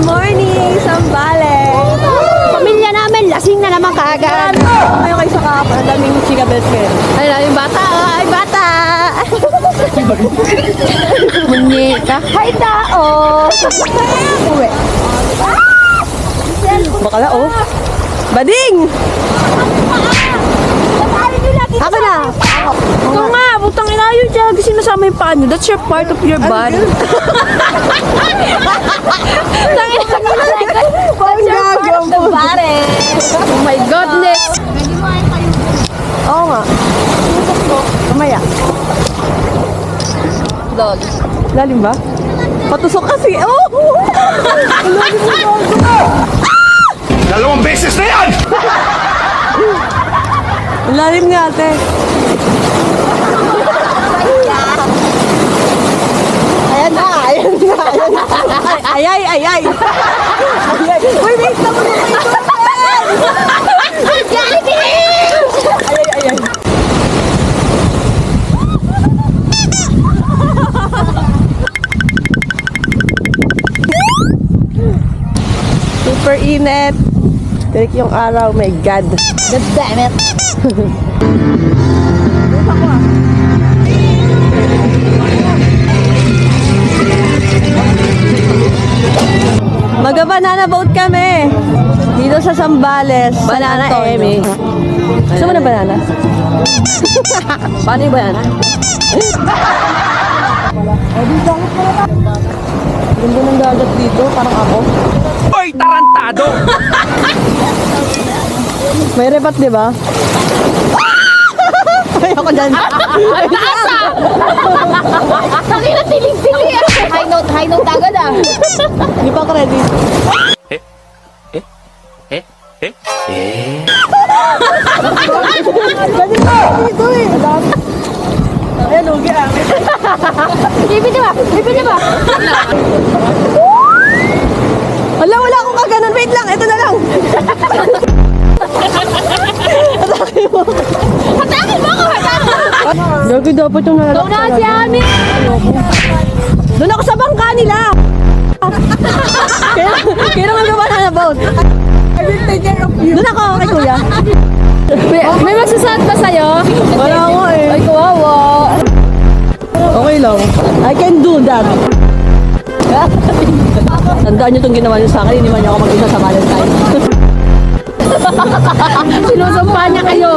morning, Sambales! Pamilya namin, lasing na naman kaagad. Ngayon kayo sa kapal, ang daming chika best friend. Ay, yung bata, ay bata. Munyeka. Hay tao. Uwi. Bakala, oh. Bading! Ako na! Ito nga, butang ina yun dyan. Kasi nasama yung paa nyo. That's your part of your body. Tangin na Parang gagawin po. Oh my goodness. Oo nga. Mamaya. Dog. Lalim ba? Patusok kasi. Oh! Lalim mo. Dalawang beses na yan! Lalim nga, ate. Ayan na, ayan na, ayan na. Ay, ay, ay, ay. Uy, wait na mo na kayo. Ay, ay, ay. Super init. Tirik yung araw, my God. God damn it. Maga-banana boat kami. Dito sa Sambales. Banana Emi. Gusto mo na banana? Paano yung banana? Ganda ng dagat dito, parang ako. Hoy, tarantado! May rebat, di ba? Ay, ako dyan. Naasa! Nakina tiling-tili ah. High note agad ah. Hindi pa ako ready. Ganyan na dito eh. Ayan, lugi ah. Bibili ba? Bibili ba? Wala, wala akong kaganon. Wait lang, ito na lang. Hatakin mo ako! Hatakin mo! Gagi dapat yung Go nalalak. na si Ami! Doon ako sa bangka nila. Kaya naman ba banana boat? I will take care of you. Doon ako kay kuya. May magsusuot ba sa'yo? Wala ako eh. Ay, kawawa. Okay lang. I can do that. Tandaan niyo itong ginawa niyo sa akin. Iniwan niyo ako mag-isa sa Valentine. Sinusumpa niya kayo.